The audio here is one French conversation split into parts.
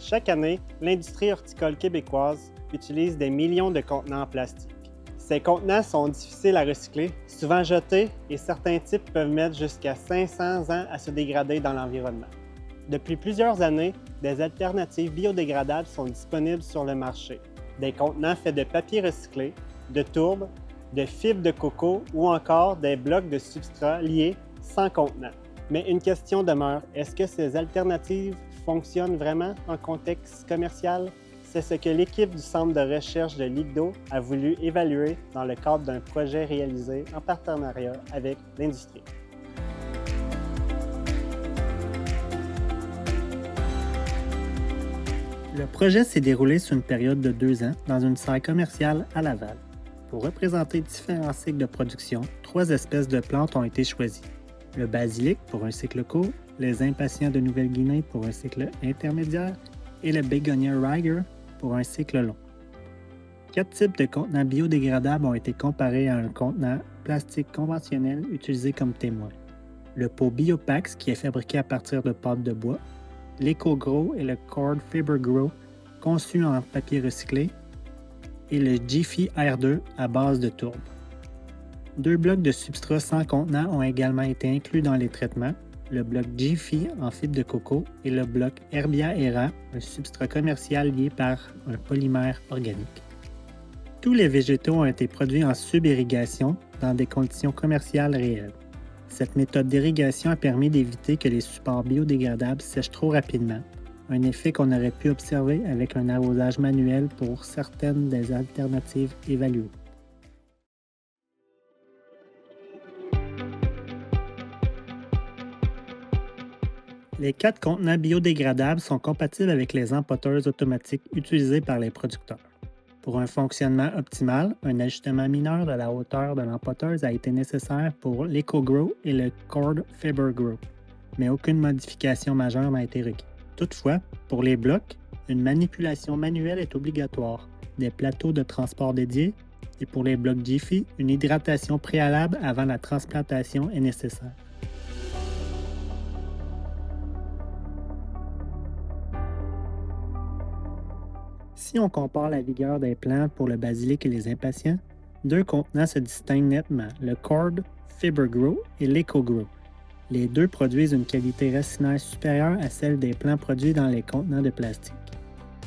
Chaque année, l'industrie horticole québécoise utilise des millions de contenants en plastique. Ces contenants sont difficiles à recycler, souvent jetés, et certains types peuvent mettre jusqu'à 500 ans à se dégrader dans l'environnement. Depuis plusieurs années, des alternatives biodégradables sont disponibles sur le marché. Des contenants faits de papier recyclé, de tourbe, de fibres de coco ou encore des blocs de substrat liés sans contenant. Mais une question demeure, est-ce que ces alternatives fonctionnent vraiment en contexte commercial? C'est ce que l'équipe du Centre de recherche de l'IGDO a voulu évaluer dans le cadre d'un projet réalisé en partenariat avec l'industrie. Le projet s'est déroulé sur une période de 2 ans dans une serre commerciale à Laval. Pour représenter différents cycles de production, 3 espèces de plantes ont été choisies. Le basilic pour un cycle court, les impatiens de Nouvelle-Guinée pour un cycle intermédiaire et le bégonia Riger pour un cycle long. 4 types de contenants biodégradables ont été comparés à un contenant plastique conventionnel utilisé comme témoin. Le pot Biopax qui est fabriqué à partir de pâte de bois, l'EcoGrow et le Cord Fiber Grow conçus en papier recyclé et le Jiffy R2 à base de tourbe. 2 blocs de substrat sans contenant ont également été inclus dans les traitements, le bloc Jiffy en fibre de coco et le bloc Herbia Era, un substrat commercial lié par un polymère organique. Tous les végétaux ont été produits en sub-irrigation dans des conditions commerciales réelles. Cette méthode d'irrigation a permis d'éviter que les supports biodégradables sèchent trop rapidement, un effet qu'on aurait pu observer avec un arrosage manuel pour certaines des alternatives évaluées. Les 4 contenants biodégradables sont compatibles avec les empoteuses automatiques utilisées par les producteurs. Pour un fonctionnement optimal, un ajustement mineur de la hauteur de l'empoteuse a été nécessaire pour l'EcoGrow et le Cord Fiber Grow, mais aucune modification majeure n'a été requise. Toutefois, pour les blocs, une manipulation manuelle est obligatoire, des plateaux de transport dédiés, et pour les blocs Jiffy, une hydratation préalable avant la transplantation est nécessaire. Si on compare la vigueur des plantes pour le basilic et les impatiens, 2 contenants se distinguent nettement, le Cord Fiber Grow et l'EcoGrow. Les 2 produisent une qualité racinaire supérieure à celle des plants produits dans les contenants de plastique,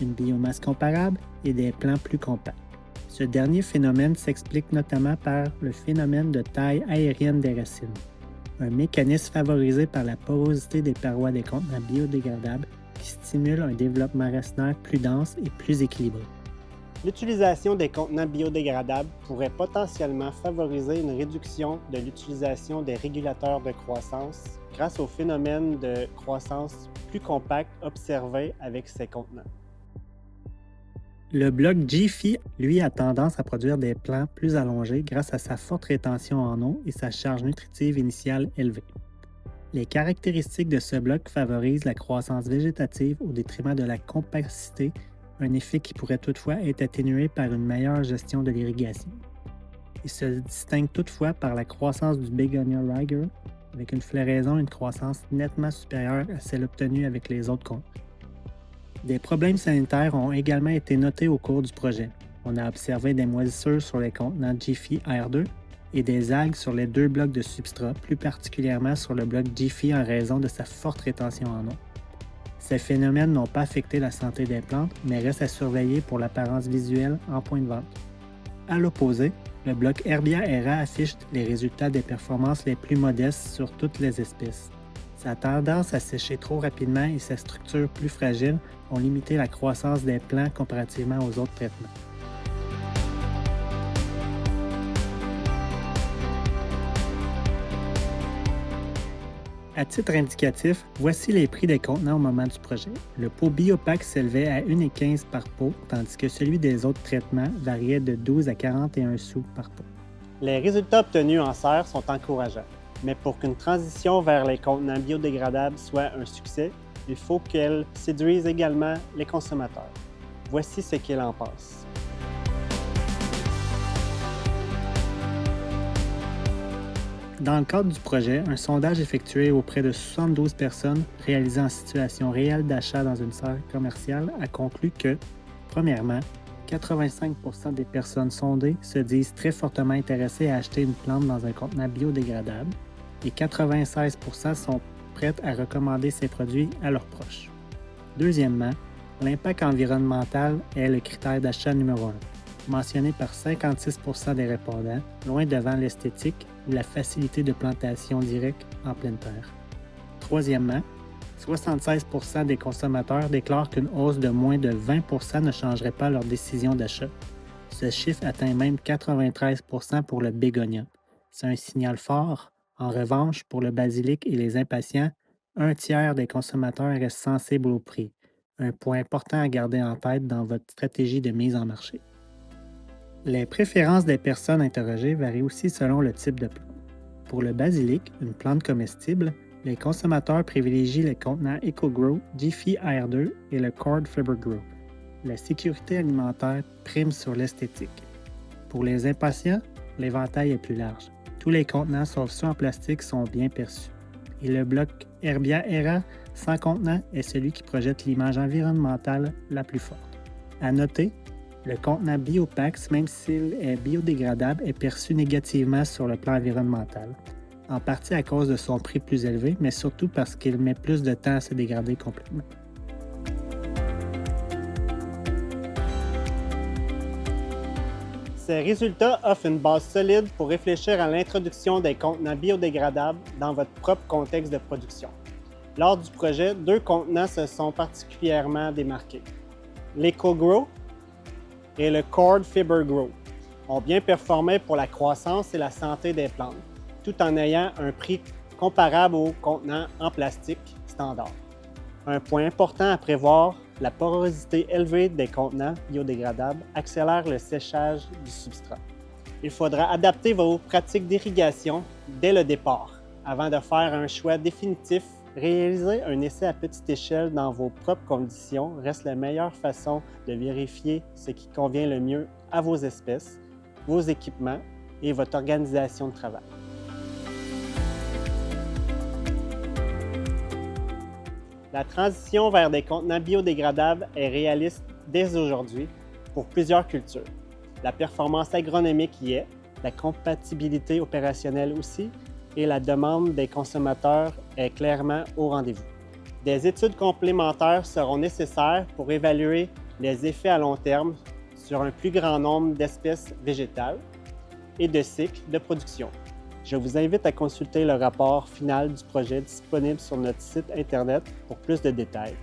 une biomasse comparable et des plants plus compacts. Ce dernier phénomène s'explique notamment par le phénomène de taille aérienne des racines, un mécanisme favorisé par la porosité des parois des contenants biodégradables qui stimule un développement racinaire plus dense et plus équilibré. L'utilisation des contenants biodégradables pourrait potentiellement favoriser une réduction de l'utilisation des régulateurs de croissance grâce au phénomène de croissance plus compact observé avec ces contenants. Le bloc Jiffy, lui, a tendance à produire des plants plus allongés grâce à sa forte rétention en eau et sa charge nutritive initiale élevée. Les caractéristiques de ce bloc favorisent la croissance végétative au détriment de la compacité, un effet qui pourrait toutefois être atténué par une meilleure gestion de l'irrigation. Il se distingue toutefois par la croissance du bégonia Riger, avec une floraison et une croissance nettement supérieure à celle obtenue avec les autres contenants. Des problèmes sanitaires ont également été notés au cours du projet. On a observé des moisissures sur les contenants Jiffy R2 et des algues sur les 2 blocs de substrat, plus particulièrement sur le bloc Jiffy en raison de sa forte rétention en eau. Ces phénomènes n'ont pas affecté la santé des plantes, mais restent à surveiller pour l'apparence visuelle en point de vente. À l'opposé, le bloc Herbia Era affiche les résultats des performances les plus modestes sur toutes les espèces. Sa tendance à sécher trop rapidement et sa structure plus fragile ont limité la croissance des plants comparativement aux autres traitements. À titre indicatif, voici les prix des contenants au moment du projet. Le pot Biopax s'élevait à 1,15 par pot, tandis que celui des autres traitements variait de 12 à 41 sous par pot. Les résultats obtenus en serre sont encourageants, mais pour qu'une transition vers les contenants biodégradables soit un succès, il faut qu'elle séduise également les consommateurs. Voici ce qu'ils en pensent. Dans le cadre du projet, un sondage effectué auprès de 72 personnes réalisées en situation réelle d'achat dans une salle commerciale a conclu que, premièrement, 85% des personnes sondées se disent très fortement intéressées à acheter une plante dans un contenant biodégradable et 96% sont prêtes à recommander ces produits à leurs proches. Deuxièmement, l'impact environnemental est le critère d'achat numéro 1, mentionné par 56% des répondants, loin devant l'esthétique ou la facilité de plantation directe en pleine terre. Troisièmement, 76% des consommateurs déclarent qu'une hausse de moins de 20% ne changerait pas leur décision d'achat. Ce chiffre atteint même 93% pour le bégonia. C'est un signal fort. En revanche, pour le basilic et les impatiens, un tiers des consommateurs restent sensibles au prix. Un point important à garder en tête dans votre stratégie de mise en marché. Les préférences des personnes interrogées varient aussi selon le type de plante. Pour le basilic, une plante comestible, les consommateurs privilégient les contenants EcoGrow, Jiffy AR2 et le Cord Fiber Grow. La sécurité alimentaire prime sur l'esthétique. Pour les impatients, l'éventail est plus large. Tous les contenants, sauf ceux en plastique, sont bien perçus. Et le bloc Herbia Era sans contenant est celui qui projette l'image environnementale la plus forte. À noter, le contenant Biopax, même s'il est biodégradable, est perçu négativement sur le plan environnemental, en partie à cause de son prix plus élevé, mais surtout parce qu'il met plus de temps à se dégrader complètement. Ces résultats offrent une base solide pour réfléchir à l'introduction des contenants biodégradables dans votre propre contexte de production. Lors du projet, 2 contenants se sont particulièrement démarqués. L'EcoGrow et le Cord Fiber Grow ont bien performé pour la croissance et la santé des plantes, tout en ayant un prix comparable aux contenants en plastique standard. Un point important à prévoir, la porosité élevée des contenants biodégradables accélère le séchage du substrat. Il faudra adapter vos pratiques d'irrigation dès le départ. Avant de faire un choix définitif, réaliser un essai à petite échelle dans vos propres conditions reste la meilleure façon de vérifier ce qui convient le mieux à vos espèces, vos équipements et votre organisation de travail. La transition vers des contenants biodégradables est réaliste dès aujourd'hui pour plusieurs cultures. La performance agronomique y est, la compatibilité opérationnelle aussi, et la demande des consommateurs est clairement au rendez-vous. Des études complémentaires seront nécessaires pour évaluer les effets à long terme sur un plus grand nombre d'espèces végétales et de cycles de production. Je vous invite à consulter le rapport final du projet disponible sur notre site Internet pour plus de détails.